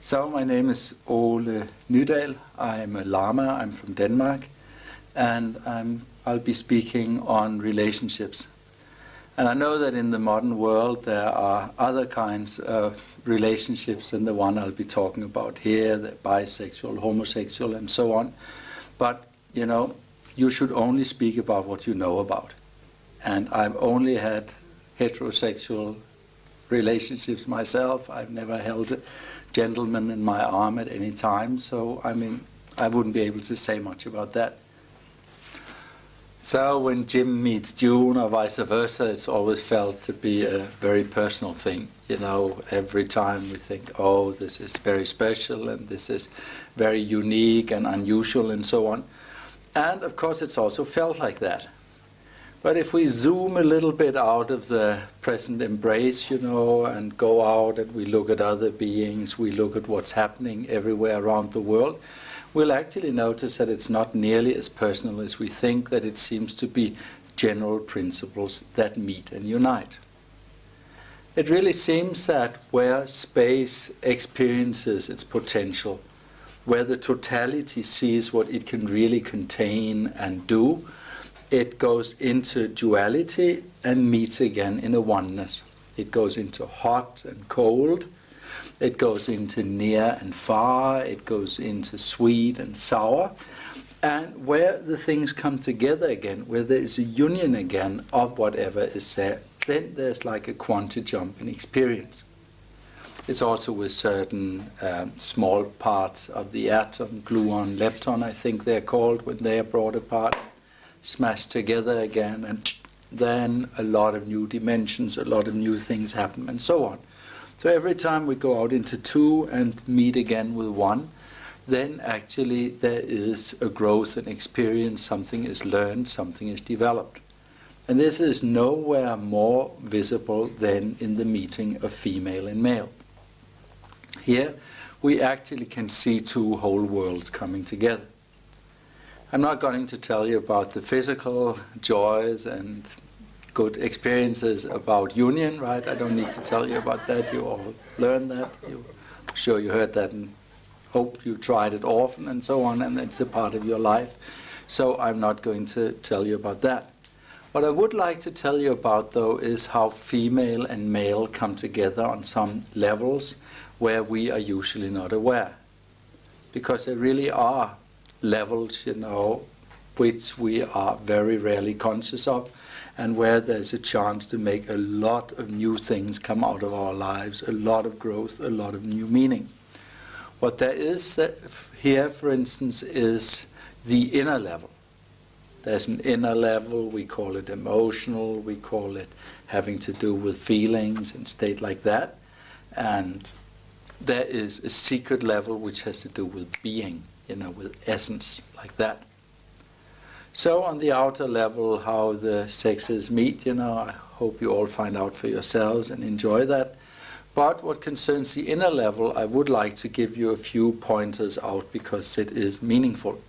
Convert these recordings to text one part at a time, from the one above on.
So my name is Ole Nydahl. I'm a Lama. I'm from Denmark, and I'll be speaking on relationships. And I know that in the modern world there are other kinds of relationships than the one I'll be talking about here, the bisexual, homosexual, and so on. But, you know, you should only speak about what you know about. And I've only had heterosexual relationships myself. I've never held a gentleman in my arm at any time, so I mean, I wouldn't be able to say much about that. So when Jim meets June or vice versa, it's always felt to be a very personal thing. You know, every time we think, oh, this is very special and this is very unique and unusual and so on. And of course it's also felt like that. But if we zoom a little bit out of the present embrace, you know, and go out and we look at other beings, we look at what's happening everywhere around the world, we'll actually notice that it's not nearly as personal as we think, that it seems to be general principles that meet and unite. It really seems that where space experiences its potential, where the totality sees what it can really contain and do, it goes into duality and meets again in a oneness. It goes into hot and cold. It goes into near and far. It goes into sweet and sour. And where the things come together again, where there is a union again of whatever is there, then there's like a quantum jump in experience. It's also with certain small parts of the atom, gluon, lepton, I think they're called, when they are brought apart, smashed together again, and then a lot of new dimensions, a lot of new things happen, and so on. So every time we go out into two and meet again with one, then actually there is a growth and experience, something is learned, something is developed. And this is nowhere more visible than in the meeting of female and male. Here we actually can see two whole worlds coming together. I'm not going to tell you about the physical joys and good experiences about union, right? I don't need to tell you about that. You all learned that. I'm sure you heard that and hope you tried it often and so on, and it's a part of your life. So I'm not going to tell you about that. What I would like to tell you about, though, is how female and male come together on some levels where we are usually not aware. Because there really are levels, you know, which we are very rarely conscious of, and where there's a chance to make a lot of new things come out of our lives, a lot of growth, a lot of new meaning. What there is here, for instance, is the inner level. There's an inner level, we call it emotional, we call it having to do with feelings and state like that. And there is a secret level which has to do with being, you know, with essence, like that. So on the outer level, how the sexes meet, you know, I hope you all find out for yourselves and enjoy that. But what concerns the inner level, I would like to give you a few pointers out because it is meaningful.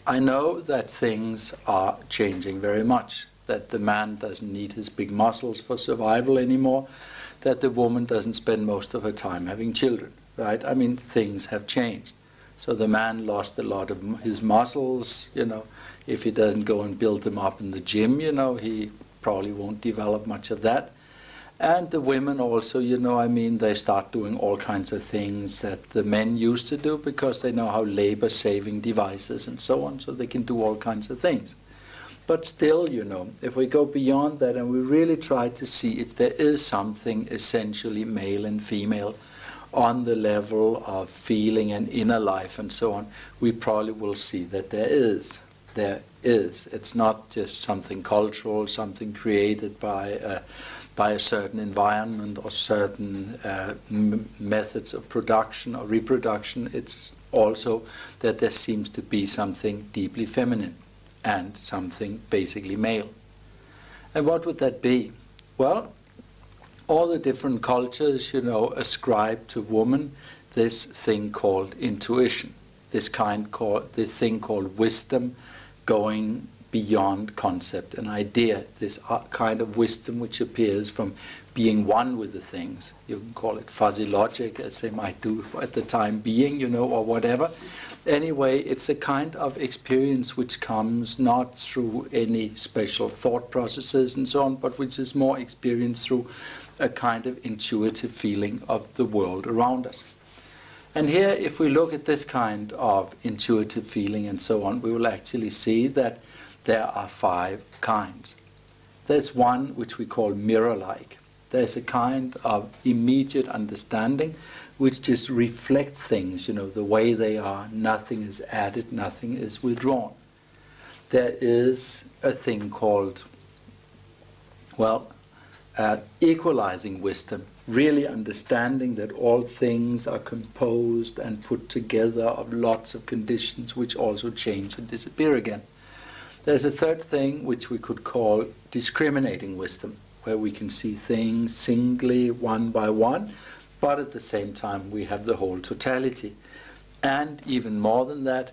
I know that things are changing very much, that the man doesn't need his big muscles for survival anymore, that the woman doesn't spend most of her time having children, right? I mean, things have changed. So the man lost a lot of his muscles, you know. If he doesn't go and build them up in the gym, you know, he probably won't develop much of that. And the women also, you know, I mean, they start doing all kinds of things that the men used to do because they know how labor-saving devices and so on, so they can do all kinds of things. But still, you know, if we go beyond that and we really try to see if there is something essentially male and female on the level of feeling and inner life and so on, we probably will see that there is. There is. It's not just something cultural, something created by a certain environment or certain methods of production or reproduction. It's also that there seems to be something deeply feminine and something basically male. And what would that be? Well, all the different cultures, you know, ascribe to woman this thing called intuition, this thing called wisdom, going beyond concept and idea, this kind of wisdom which appears from being one with the things. You can call it fuzzy logic, as they might do at the time being, or whatever. Anyway, it's a kind of experience which comes not through any special thought processes and so on, but which is more experienced through a kind of intuitive feeling of the world around us. And here, if we look at this kind of intuitive feeling and so on, we will actually see that there are 5 kinds. There's one which we call mirror-like. There's a kind of immediate understanding which just reflects things, the way they are. Nothing is added, nothing is withdrawn. There is a thing called, equalizing wisdom, really understanding that all things are composed and put together of lots of conditions which also change and disappear again. There's a third thing which we could call discriminating wisdom, where we can see things singly, one by one, but at the same time we have the whole totality. And even more than that,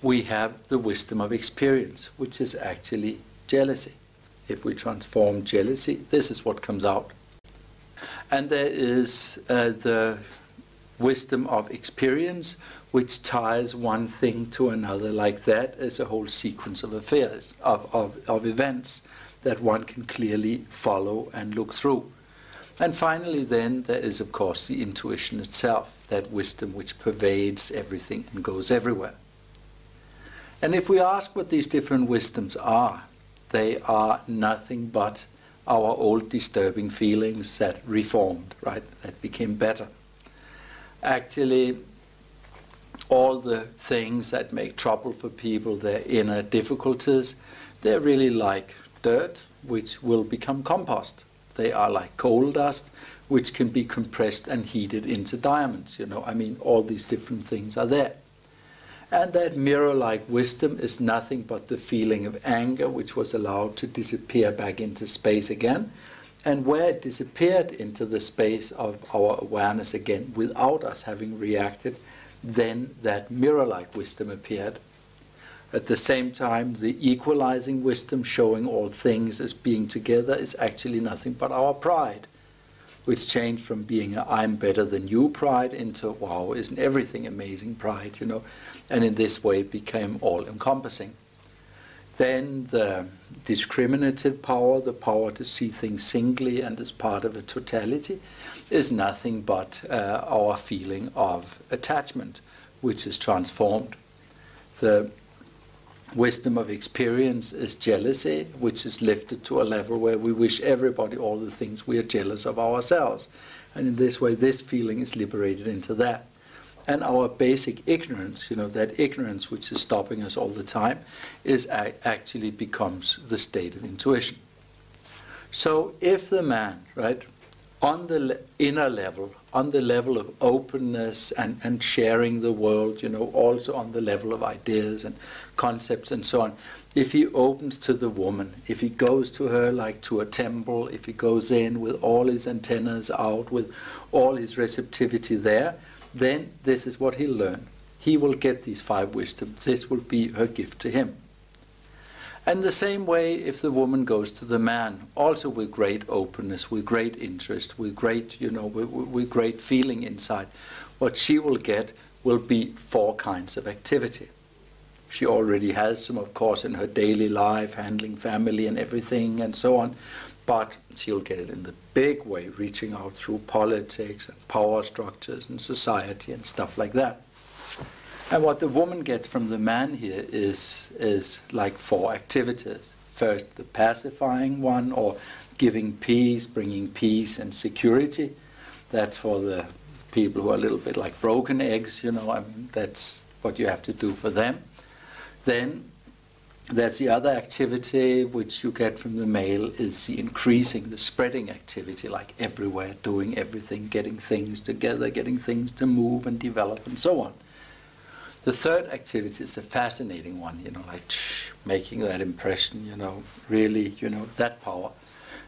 we have the wisdom of experience, which is actually jealousy. If we transform jealousy, this is what comes out. And there is the wisdom of experience, which ties one thing to another like that as a whole sequence of affairs, of events that one can clearly follow and look through. And finally then there is of course the intuition itself, that wisdom which pervades everything and goes everywhere. And if we ask what these different wisdoms are, they are nothing but our old disturbing feelings that reformed, right? That became better. Actually, all the things that make trouble for people, their inner difficulties, they're really like dirt, which will become compost. They are like coal dust, which can be compressed and heated into diamonds. All these different things are there. And that mirror-like wisdom is nothing but the feeling of anger, which was allowed to disappear back into space again. And where it disappeared into the space of our awareness again, without us having reacted, then that mirror-like wisdom appeared. At the same time, the equalizing wisdom, showing all things as being together, is actually nothing but our pride, which changed from being a I'm better than you pride into, wow, isn't everything amazing pride, and in this way became all-encompassing. Then the discriminative power, the power to see things singly and as part of a totality, is nothing but our feeling of attachment, which is transformed. The wisdom of experience is jealousy, which is lifted to a level where we wish everybody all the things we are jealous of ourselves. And in this way, this feeling is liberated into that. And our basic ignorance, that ignorance which is stopping us all the time, is actually becomes the state of intuition. So if the man, right, on the inner level, on the level of openness and sharing the world, also on the level of ideas and concepts and so on, if he opens to the woman, if he goes to her like to a temple, if he goes in with all his antennas out, with all his receptivity there, then this is what he'll learn. He will get these 5 wisdoms. This will be her gift to him. And the same way, if the woman goes to the man, also with great openness, with great interest, with great, with great feeling inside, what she will get will be 4 kinds of activity. She already has some, of course, in her daily life, handling family and everything and so on, but she'll get it in the big way, reaching out through politics and power structures and society and stuff like that. And what the woman gets from the man here is like 4 activities. First, the pacifying one, or giving peace, bringing peace and security. That's for the people who are a little bit like broken eggs, that's what you have to do for them. Then that's the other activity which you get from the male, is the increasing, the spreading activity, like everywhere, doing everything, getting things together, getting things to move and develop and so on. The third activity is a fascinating one, like making that impression, really, that power.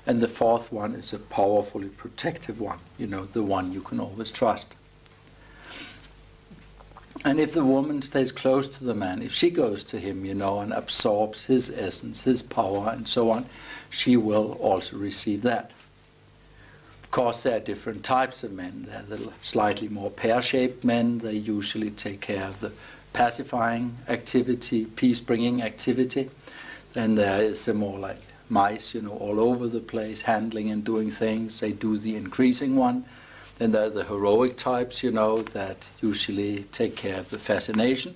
And the fourth one is a powerfully protective one, the one you can always trust. And if the woman stays close to the man, if she goes to him, you know, and absorbs his essence, his power, and so on, she will also receive that. Of course, there are different types of men. There are the slightly more pear-shaped men. They usually take care of the pacifying activity, peace-bringing activity. Then there is the more like mice, you know, all over the place, handling and doing things. They do the increasing one. Then there are the heroic types, you know, that usually take care of the fascination.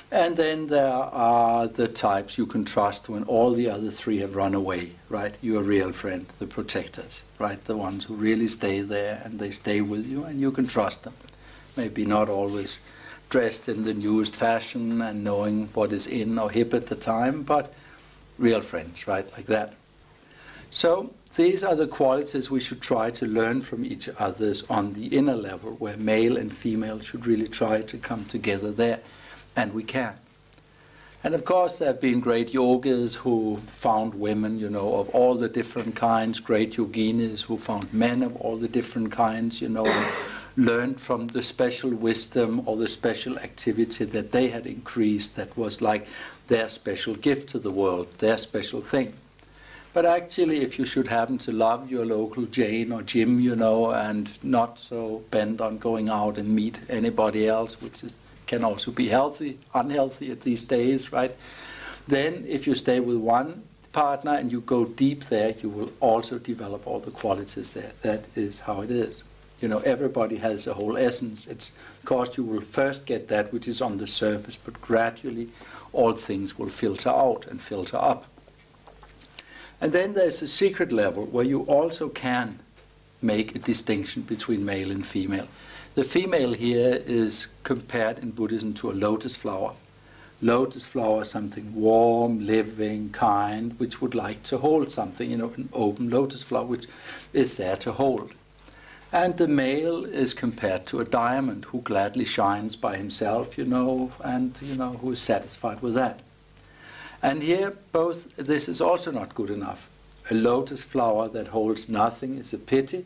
And then there are the types you can trust when all the other three have run away, right? Your real friend, the protectors, right? The ones who really stay there and they stay with you and you can trust them. Maybe not always dressed in the newest fashion and knowing what is in or hip at the time, but real friends, right? Like that. So these are the qualities we should try to learn from each other on the inner level, where male and female should really try to come together there, and we can. And of course there have been great yogis who found women, you know, of all the different kinds, great yoginis who found men of all the different kinds, you know, and learned from the special wisdom or the special activity that they had increased that was like their special gift to the world, their special thing. But actually, if you should happen to love your local Jain or Jim, you know, and not so bent on going out and meet anybody else, which can also be unhealthy at these days, right? Then if you stay with one partner and you go deep there, you will also develop all the qualities there. That is how it is. You know, everybody has a whole essence. It's, of course, you will first get that which is on the surface, but gradually all things will filter out and filter up. And then there's a secret level where you also can make a distinction between male and female. The female here is compared in Buddhism to a lotus flower. Lotus flower is something warm, living, kind, which would like to hold something, you know, an open lotus flower, which is there to hold. And the male is compared to a diamond who gladly shines by himself, you know, and, you know, who is satisfied with that. And here, both, this is also not good enough. A lotus flower that holds nothing is a pity.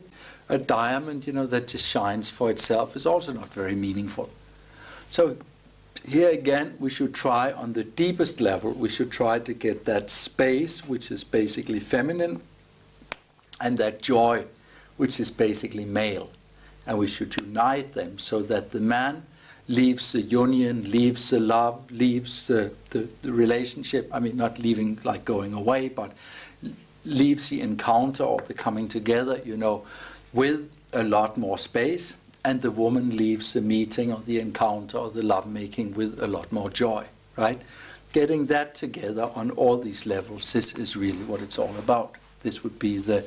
A diamond, you know, that just shines for itself is also not very meaningful. So here again, we should try on the deepest level, we should try to get that space, which is basically feminine, and that joy, which is basically male. And we should unite them so that the man leaves the union, leaves the love, leaves the relationship. I mean, not leaving like going away, but leaves the encounter or the coming together, you know, with a lot more space. And the woman leaves the meeting or the encounter or the lovemaking with a lot more joy, right? Getting that together on all these levels, this is really what it's all about. This would be the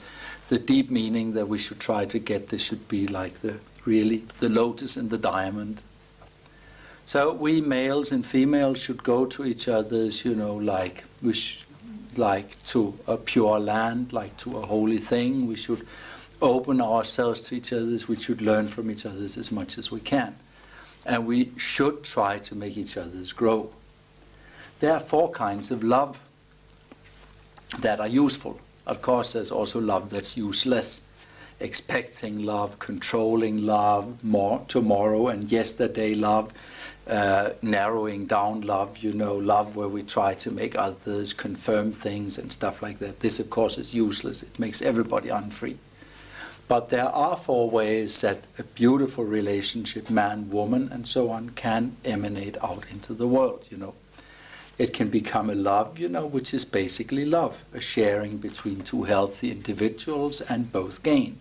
deep meaning that we should try to get. This should be like the lotus and the diamond. So we males and females should go to each other's, you know, like to a pure land, like to a holy thing. We should open ourselves to each other's. We should learn from each other's as much as we can. And we should try to make each other's grow. There are 4 kinds of love that are useful. Of course, there's also love that's useless. Expecting love, controlling love, tomorrow and yesterday love, narrowing down love, you know, love where we try to make others confirm things and stuff like that. This, of course, is useless. It makes everybody unfree. But there are 4 ways that a beautiful relationship, man, woman, and so on, can emanate out into the world, you know. It can become a love, you know, which is basically love, a sharing between 2 healthy individuals and both gain.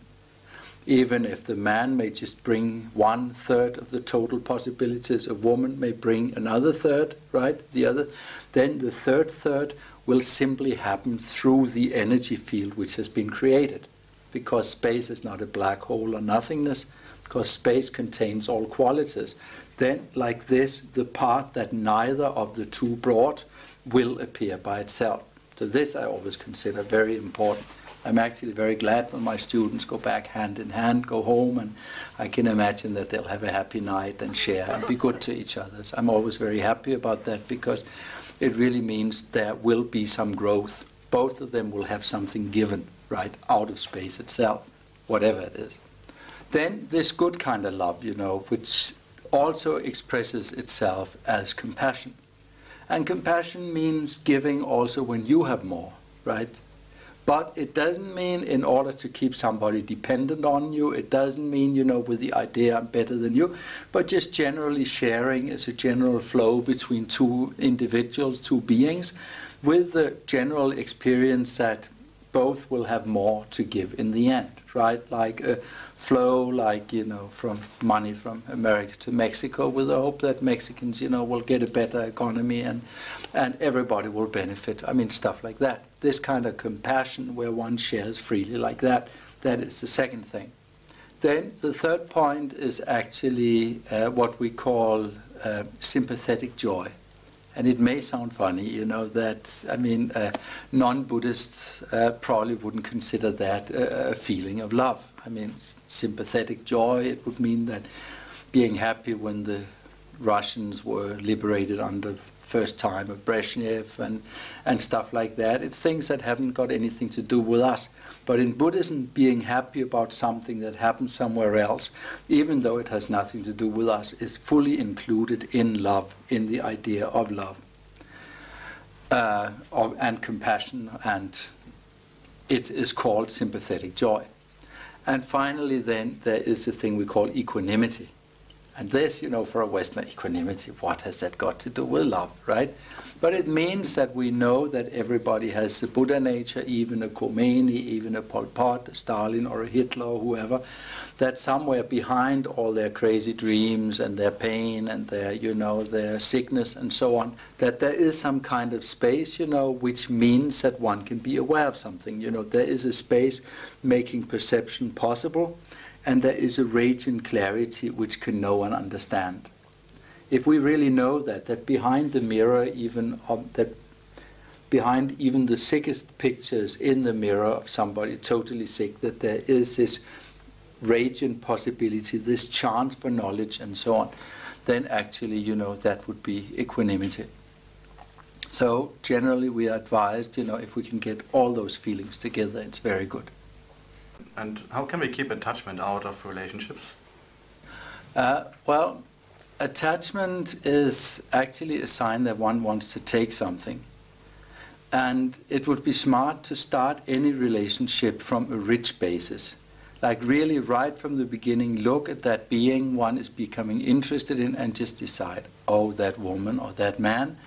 Even if the man may just bring 1/3 of the total possibilities, a woman may bring another third, right? Then the third will simply happen through the energy field which has been created. Because space is not a black hole or nothingness, because space contains all qualities. Then, like this, the part that neither of the 2 brought will appear by itself. So this I always consider very important. I'm actually very glad when my students go back hand in hand, go home, and I can imagine that they'll have a happy night and share and be good to each other. So I'm always very happy about that because it really means there will be some growth. Both of them will have something given, right, out of space itself, whatever it is. Then this good kind of love, you know, which also expresses itself as compassion. And compassion means giving also when you have more, right? But it doesn't mean in order to keep somebody dependent on you. It doesn't mean, with the idea I'm better than you. But just generally sharing is a general flow between two individuals, two beings, with the general experience that both will have more to give in the end, right? Like a flow, like, from money from America to Mexico, with the hope that Mexicans, will get a better economy and everybody will benefit. I mean, stuff like that. This kind of compassion where one shares freely like that, that is the second thing. Then the third point is actually what we call sympathetic joy. And it may sound funny, non-Buddhists probably wouldn't consider that a feeling of love. I mean, sympathetic joy, it would mean that being happy when the Russians were liberated under first time of Brezhnev and stuff like that. It's things that haven't got anything to do with us. But in Buddhism, being happy about something that happened somewhere else, even though it has nothing to do with us, is fully included in love, in the idea of love and compassion, and it is called sympathetic joy. And finally then, there is the thing we call equanimity. And this, for a Westerner, equanimity, what has that got to do with love, right? But it means that we know that everybody has the Buddha nature, even a Khomeini, even a Pol Pot, a Stalin or a Hitler or whoever, that somewhere behind all their crazy dreams and their pain and their, their sickness and so on, that there is some kind of space, which means that one can be aware of something. There is a space making perception possible, and there is a radiant clarity which can know and understand. If we really know that behind the mirror, behind even the sickest pictures in the mirror of somebody totally sick, that there is this radiant possibility, this chance for knowledge and so on, then actually, that would be equanimity. So generally we are advised, if we can get all those feelings together, it's very good. And how can we keep attachment out of relationships? Well, attachment is actually a sign that one wants to take something. And it would be smart to start any relationship from a rich basis. Like really right from the beginning, look at that being one is becoming interested in and just decide, oh, that woman or that man,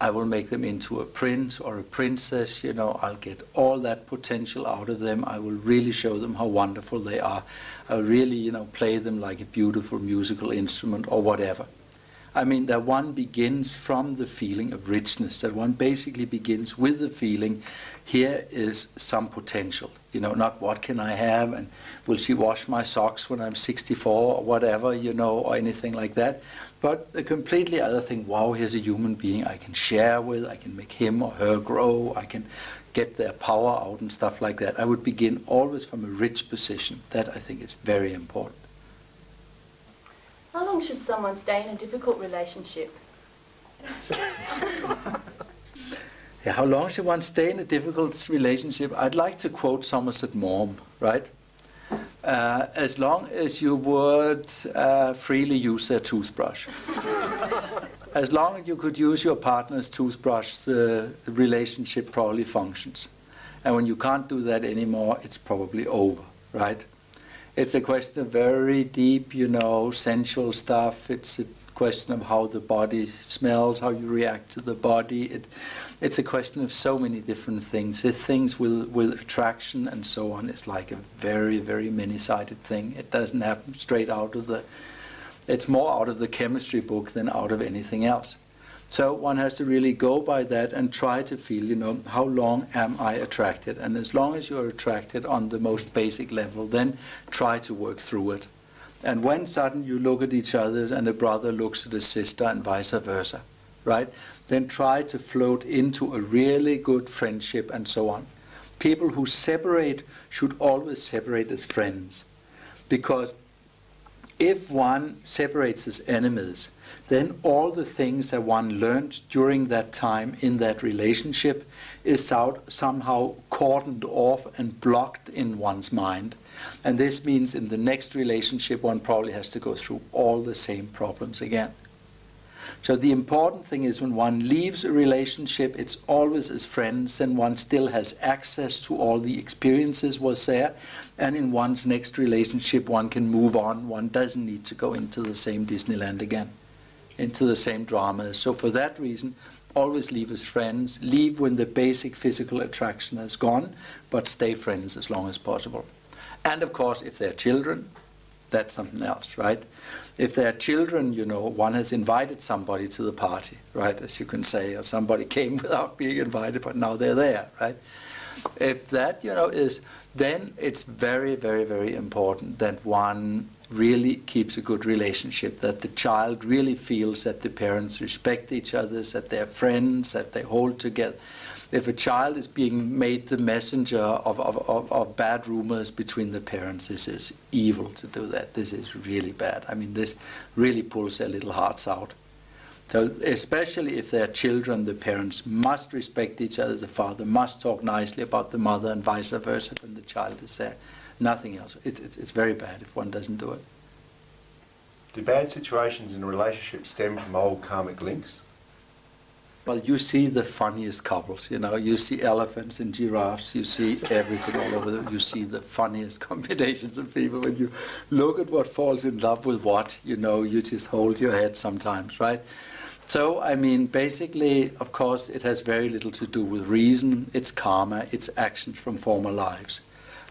I will make them into a prince or a princess, I'll get all that potential out of them. I will really show them how wonderful they are. I'll really, play them like a beautiful musical instrument or whatever. I mean, that one begins from the feeling of richness, that one basically begins with the feeling, here is some potential, not what can I have and will she wash my socks when I'm 64 or whatever, or anything like that. But a completely other thing, wow, here's a human being I can share with, I can make him or her grow, I can get their power out and stuff like that. I would begin always from a rich position. That I think is very important. How long should someone stay in a difficult relationship? Yeah, how long should one stay in a difficult relationship? I'd like to quote Somerset Maugham, right? As long as you would freely use their toothbrush. As long as you could use your partner's toothbrush, the relationship probably functions. And when you can't do that anymore, it's probably over, right? It's a question of very deep, sensual stuff. It's a question of how the body smells, how you react to the body. It's a question of so many different things. Things with attraction and so on. It's like a very, very many-sided thing. It doesn't happen straight out of it's more out of the chemistry book than out of anything else. So one has to really go by that and try to feel, how long am I attracted? And as long as you're attracted on the most basic level, then try to work through it. And when suddenly you look at each other and a brother looks at a sister and vice versa, right? Then try to float into a really good friendship and so on. People who separate should always separate as friends. Because if one separates as enemies, then all the things that one learned during that time in that relationship is somehow cordoned off and blocked in one's mind. And this means in the next relationship one probably has to go through all the same problems again. So the important thing is when one leaves a relationship, it's always as friends, and one still has access to all the experiences was there, and in one's next relationship one can move on. One doesn't need to go into the same Disneyland again, into the same dramas. So for that reason, always leave as friends, leave when the basic physical attraction has gone, but stay friends as long as possible. And of course, if they're children, that's something else, right? If they're children, you know, one has invited somebody to the party, right, as you can say, or somebody came without being invited, but now they're there, right? If that, you know, is, then it's very, very, very important that one really keeps a good relationship, that the child really feels that the parents respect each other, that they're friends, that they hold together. If a child is being made the messenger of bad rumors between the parents, this is evil to do that. This is really bad. I mean, this really pulls their little hearts out. So especially if they're children, the parents must respect each other. The father must talk nicely about the mother and vice versa when the child is there. Nothing else. It's very bad if one doesn't do it. Do bad situations in relationships stem from old karmic links? Well, you see the funniest couples, you know. You see elephants and giraffes. You see everything all over them. You see the funniest combinations of people. When you look at what falls in love with what, you know, you just hold your head sometimes, right? So, I mean, basically, of course, it has very little to do with reason. It's karma. It's actions from former lives.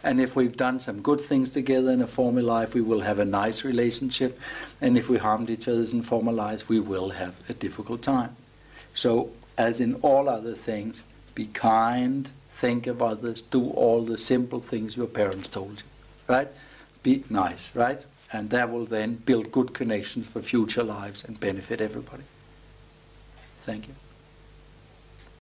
And if we've done some good things together in a former life, we will have a nice relationship. And if we harmed each other in former lives, we will have a difficult time. So, as in all other things, be kind, think of others, do all the simple things your parents told you, right? Be nice, right? And that will then build good connections for future lives and benefit everybody. Thank you.